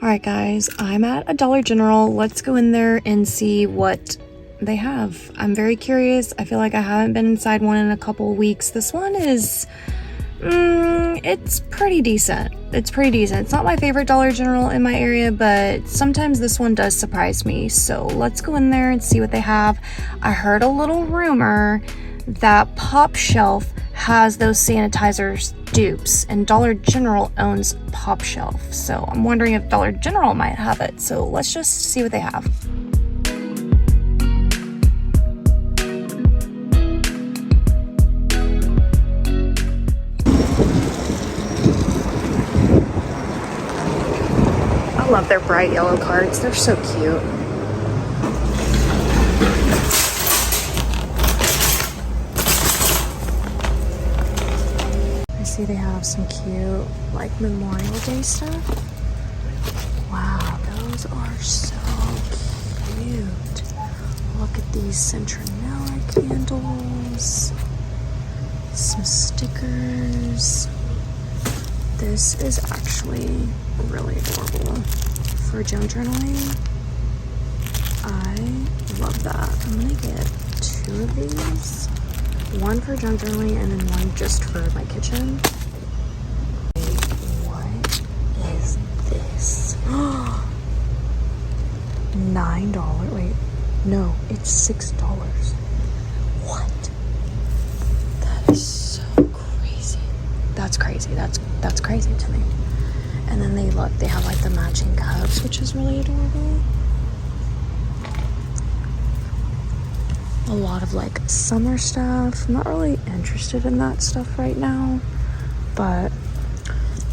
Alright guys, I'm at a Dollar General. Let's go in there and see what they have. I'm very curious. I feel like I haven't been inside one in a couple of weeks. This one is, it's pretty decent. It's pretty decent. It's not my favorite Dollar General in my area, but sometimes this one does surprise me. So let's go in there and see what they have. I heard a little rumor that Pop Shelf has those sanitizers dupes, and Dollar General owns Pop Shelf. So I'm wondering if Dollar General might have it. So let's just see what they have. I love their bright yellow cards. They're so cute. See, they have some cute like Memorial Day stuff. Wow, those are so cute. Look at these citronella candles, some stickers. This is actually really adorable for junk journaling. I love that. I'm gonna get 2 of these. One for junk journaling and then one just for my kitchen. What is this? $9. Wait, no, it's $6. What? That is so crazy. That's crazy. That's crazy to me. And then they have like the matching cups, which is really adorable. A lot of like summer stuff. I'm not really interested in that stuff right now, but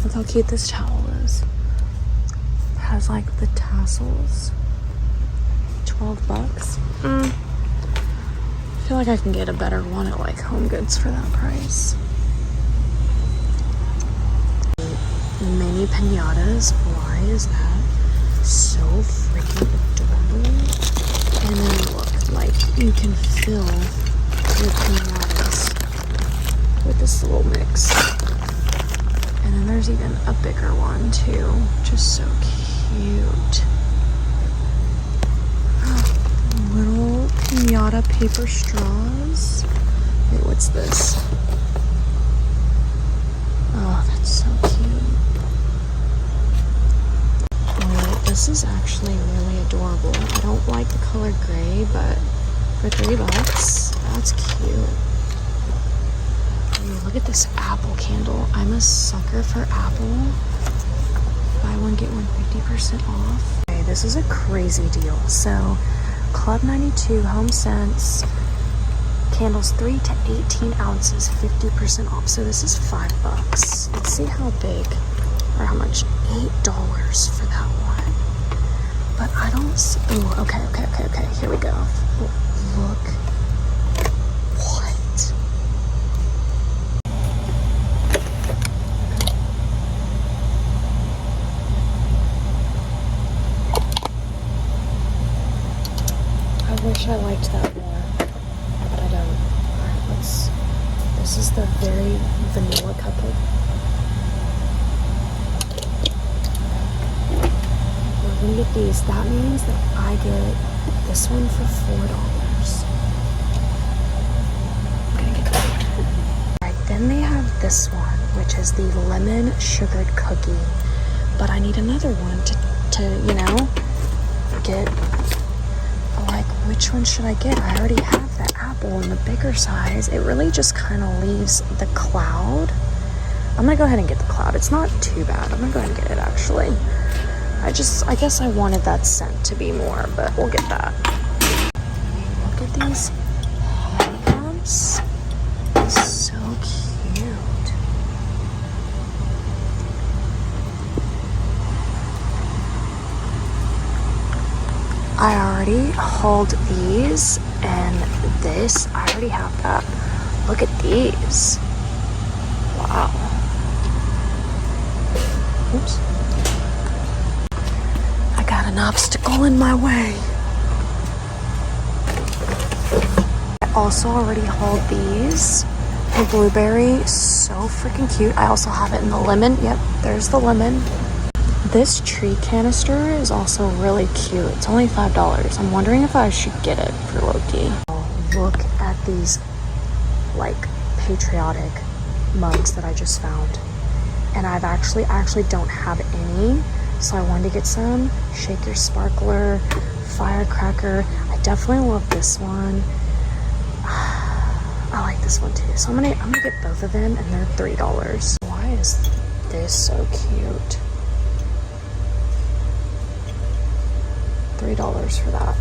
look how cute this towel is. It has like the tassels. $12. I feel like I can get a better one at like Home Goods for that price. Mini pinatas. Why is that so freaking adorable? And then look, like you can fill your pinatas with this little mix. And then there's even a bigger one too, just so cute. Little pinata paper straws. Wait, what's this? Oh, that's so cute. This is actually really adorable. I don't like the color gray, but for $3, that's cute. Ooh, look at this apple candle. I'm a sucker for apple. Buy one, get one 50% off. Okay, this is a crazy deal. So, Club 92 Home Sense candles 3 to 18 ounces, 50% off. So this is $5. Let's see how big or how much. $8 for that one. But I don't see. Oh, okay. Here we go. Look. What? I wish I liked that more, but I don't. Alright, this is the very vanilla cupcake. We're gonna get these. That means that I get this one for $4. I'm gonna get that. Alright, then they have this one, which is the lemon sugared cookie. But I need another one to you know, get. Like, which one should I get? I already have the apple in the bigger size. It really just kind of leaves the cloud. I'm gonna go ahead and get the cloud. It's not too bad. I'm gonna go ahead and get it actually. I guess I wanted that scent to be more, but we'll get that. Look at these hand pumps. So cute. I already hauled these, and this, I already have that. Look at these. Wow. Oops. I got an obstacle in my way. I also already hauled these. The blueberry, so freaking cute. I also have it in the lemon. Yep, there's the lemon. This tree canister is also really cute. It's only $5. I'm wondering if I should get it for Loki. Look at these like patriotic mugs that I just found. And I actually don't have any, so I wanted to get some. Shake your sparkler, firecracker. I definitely love this one. I like this one too. So I'm gonna get both of them, and they're $3. Why is this so cute? $3 for that.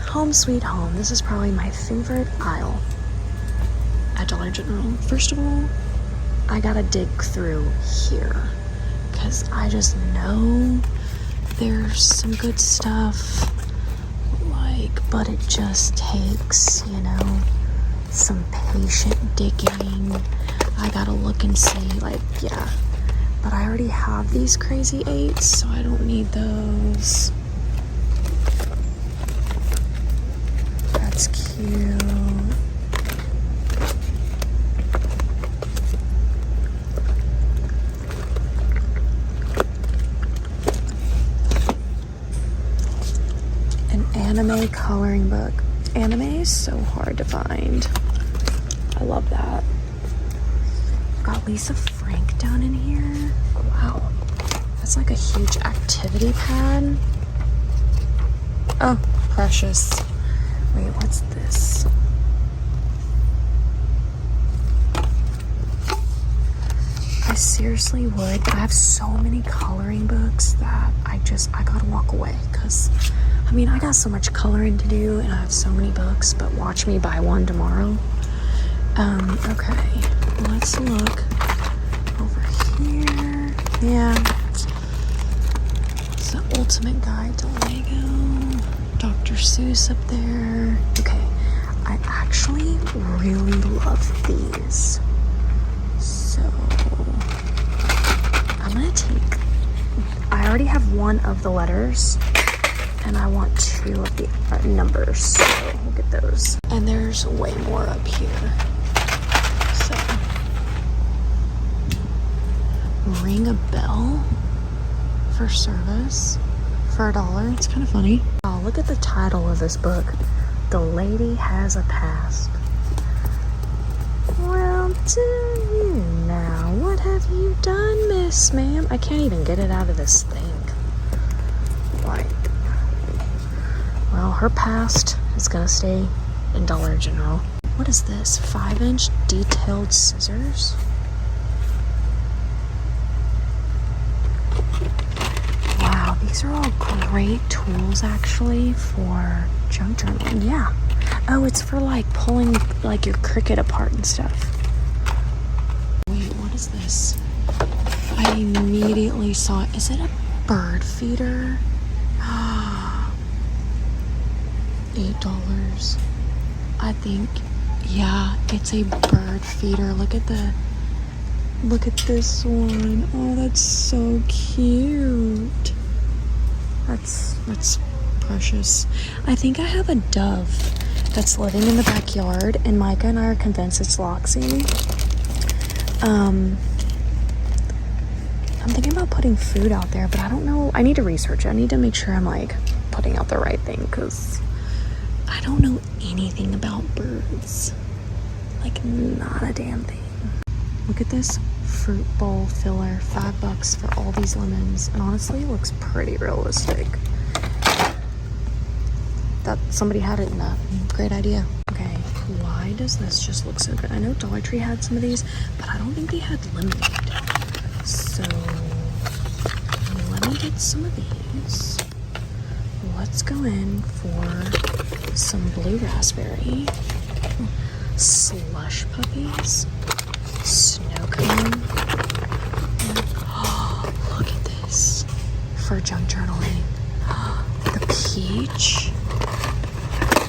Home sweet home. This is probably my favorite aisle at Dollar General. First of all, I gotta dig through here because I just know there's some good stuff, but it just takes, some patient digging. I gotta look and see, yeah. But I already have these crazy 8s, so I don't need those. That's cute. An anime coloring book. Anime is so hard to find. I love that. I've got Lisa Frank down in here. Wow. That's like a huge activity pad. Oh, precious. Wait, what's this? I seriously would, but I have so many coloring books that I gotta walk away because I got so much coloring to do and I have so many books, but watch me buy one tomorrow. Okay, let's look over here. Yeah. It's the Ultimate Guide to Lego. Dr. Seuss up there. Okay, I actually really love these. So, I'm gonna I already have one of the letters. And I want 2 of the numbers, so we'll get those. And there's way more up here. So, ring a bell for service for $1. It's kind of funny. Oh, look at the title of this book. The Lady Has a Past. Well, do you now? What have you done, Miss Ma'am? I can't even get it out of this thing. Well, her past is gonna stay in Dollar General. What is this? 5-inch detailed scissors? Wow, these are all great tools actually for junk journaling. Yeah. Oh, it's for pulling your Cricut apart and stuff. Wait, what is this? I immediately saw it. Is it a bird feeder? $8. I think, yeah, it's a bird feeder. Look at this one. Oh, that's so cute. That's precious. I think I have a dove that's living in the backyard, and Micah and I are convinced it's Loxie. I'm thinking about putting food out there, but I don't know. I need to research it. I need to make sure I'm putting out the right thing because I don't know anything about birds. Not a damn thing. Look at this fruit bowl filler. $5 for all these lemons. And honestly, it looks pretty realistic. That somebody had it in that. Great idea. Okay, why does this just look so good? I know Dollar Tree had some of these, but I don't think they had lemonade. So, let me get some of these. Let's go in for some blue raspberry, slush puppies, snow cone. Oh, look at this for junk journaling. The peach,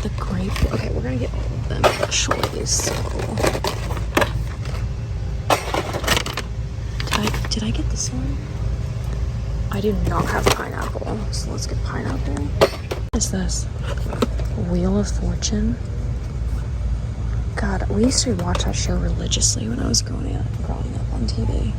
the grape. Okay, we're gonna get all of them actually. So, did I get this one? I do not have pineapple, so let's get pineapple. What is this? Wheel of Fortune. God, we used to watch that show religiously when I was growing up on TV.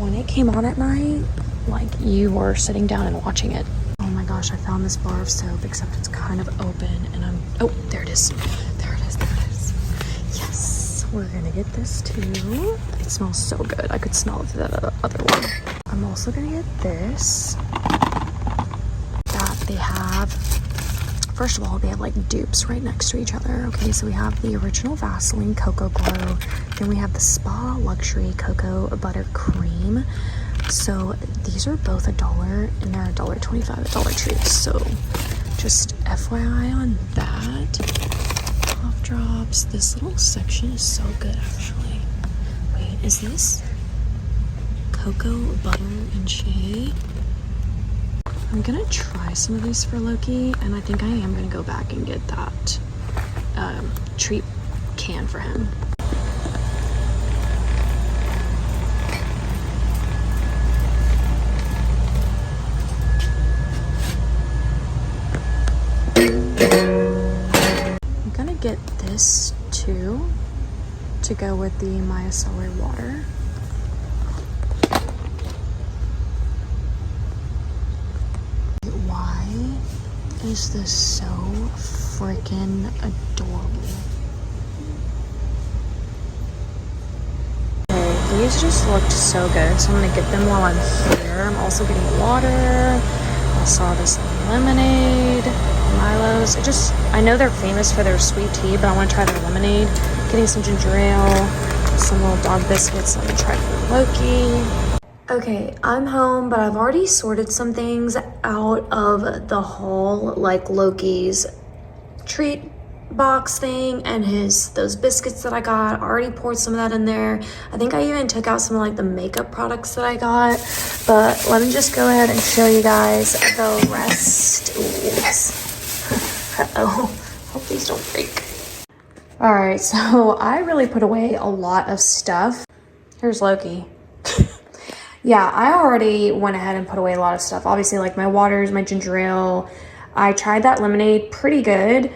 when it came on at night, like you were sitting down and watching it. Oh my gosh, I found this bar of soap, except it's kind of open and oh, there it is. There it is, there it is. Yes, we're gonna get this too. It smells so good. I could smell it through that other one. I'm also gonna get this. That they have, first of all, they have like dupes right next to each other. Okay, so we have the original Vaseline Cocoa Glow. Then we have the Spa Luxury Cocoa Butter Cream. So these are both $1 and they're $1.25 at Dollar Tree. So just FYI on that. Cough drops. This little section is so good actually. Wait, is this cocoa butter and shea? I'm gonna try some of these for Loki, and I think I am gonna go back and get that treat can for him. I'm gonna get this too to go with the micellar water. Why is this so freaking adorable? Okay, these just looked so good, so I'm gonna get them while I'm here. I'm also getting water. I saw this lemonade, Milo's. I know they're famous for their sweet tea, but I want to try their lemonade. Getting some ginger ale, some little dog biscuits. Let me try for Loki. Okay, I'm home, but I've already sorted some things out of the haul, like Loki's treat box thing and those biscuits that I got. I already poured some of that in there. I think I even took out some of like the makeup products that I got, but let me just go ahead and show you guys the rest. Uh-oh, hope these don't break. All right, so I really put away a lot of stuff. Here's Loki. Yeah, I already went ahead and put away a lot of stuff. Obviously, like my waters, my ginger ale. I tried that lemonade, pretty good.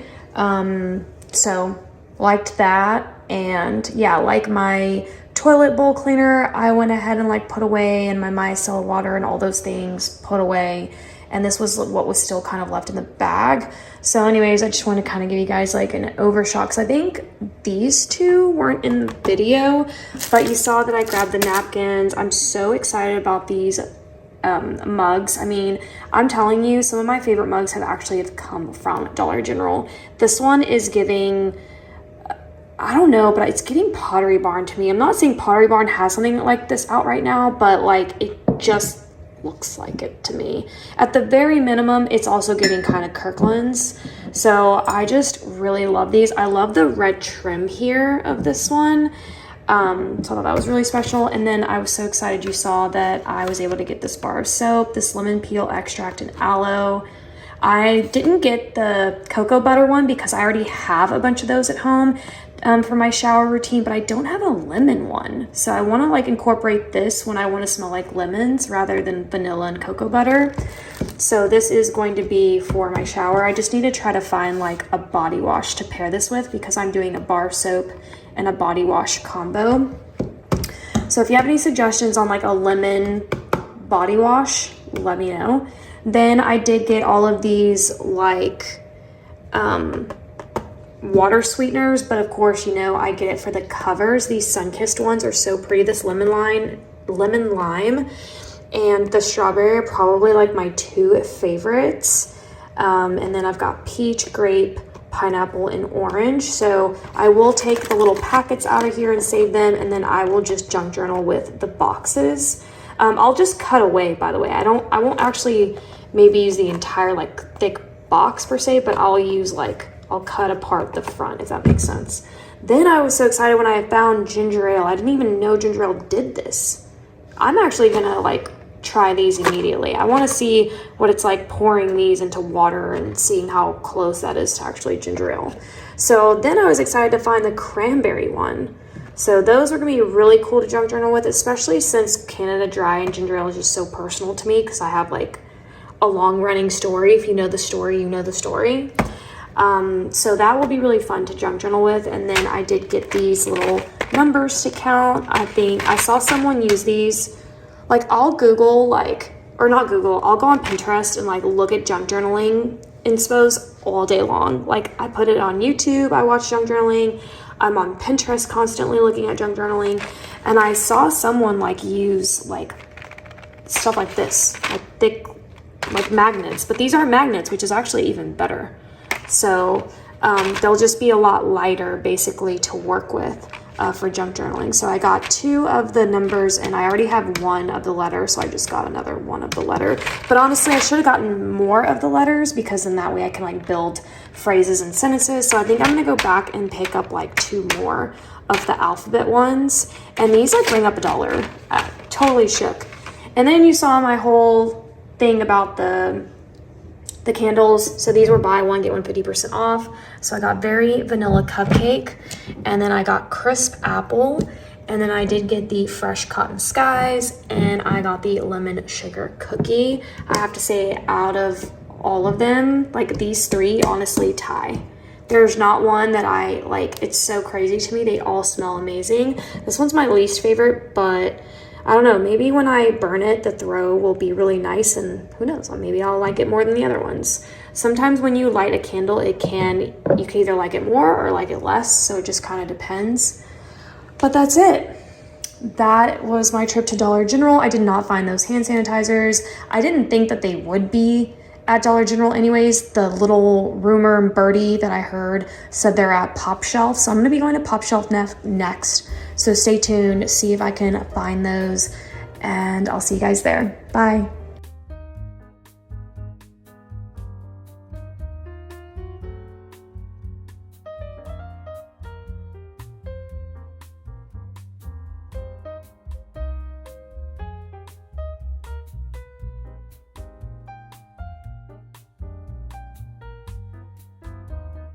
So liked that. And yeah, like my toilet bowl cleaner, I went ahead and like put away, and my micellar water and all those things put away. And this was what was still kind of left in the bag. So anyways, I just want to kind of give you guys like an overshot, because I think these two weren't in the video, but you saw that I grabbed the napkins. I'm so excited about these mugs. I mean, I'm telling you, some of my favorite mugs have come from Dollar General. This one is giving, I don't know, but it's giving Pottery Barn to me. I'm not saying Pottery Barn has something like this out right now, but like it just looks like it to me. At the very minimum, it's also giving kind of Kirkland's. So I just really love these. I love the red trim here of this one. So I thought that was really special. And then I was so excited you saw that I was able to get this bar of soap, this lemon peel extract and aloe. I didn't get the cocoa butter one because I already have a bunch of those at home for my shower routine, but I don't have a lemon one. So I want to like incorporate this when I want to smell like lemons rather than vanilla and cocoa butter. So this is going to be for my shower. I just need to try to find like a body wash to pair this with, because I'm doing a bar soap and a body wash combo. So if you have any suggestions on like a lemon body wash, let me know. Then I did get all of these like water sweeteners, but of course, you know, I get it for the covers. These sun-kissed ones are so pretty. This lemon lime and the strawberry are probably like my two favorites. And then I've got peach, grape, pineapple, and orange. So I will take the little packets out of here and save them, and then I will just junk journal with the boxes. I'll just cut away, by the way. I won't actually maybe use the entire like thick box per se, but I'll cut apart the front, if that makes sense. Then I was so excited when I found ginger ale. I didn't even know ginger ale did this. I'm actually gonna like try these immediately. I want to see what it's like pouring these into water and seeing how close that is to actually ginger ale. So then I was excited to find the cranberry one. So those are gonna be really cool to junk journal with, especially since Canada Dry and ginger ale is just so personal to me, because I have like a long running story. If you know the story, you know the story. So that will be really fun to junk journal with. And then I did get these little numbers to count. I think I saw someone use these Like I'll Google or not Google, I'll go on Pinterest and like look at junk journaling inspos all day long. Like I put it on YouTube, I watch junk journaling. I'm on Pinterest constantly looking at junk journaling, and I saw someone like use like stuff like this, like thick, like magnets, but these aren't magnets, which is actually even better. So they'll just be a lot lighter basically to work with for junk journaling. So I got 2 of the numbers and I already have 1 of the letter, so I just got another 1 of the letter. But honestly, I should have gotten more of the letters, because then that way I can like build phrases and sentences. So I think I'm gonna go back and pick up like 2 more of the alphabet ones, and these like bring up $1. Totally shook. And then you saw my whole thing about the candles. So these were buy one get one 50% off. So I got very vanilla cupcake, and then I got crisp apple, and then I did get the fresh cotton skies, and I got the lemon sugar cookie. I have to say, out of all of them, like these 3 honestly tie. There's not one that I like. It's so crazy to me. They all smell amazing. This one's my least favorite, but I don't know, maybe when I burn it, the throw will be really nice, and who knows, maybe I'll like it more than the other ones. Sometimes when you light a candle, you can either like it more or like it less, so it just kind of depends. But that's it. That was my trip to Dollar General. I did not find those hand sanitizers. I didn't think that they would be at Dollar General anyways. The little rumor birdie that I heard said they're at Pop Shelf, so I'm gonna be going to Pop Shelf next. So stay tuned, see if I can find those, and I'll see you guys there. Bye.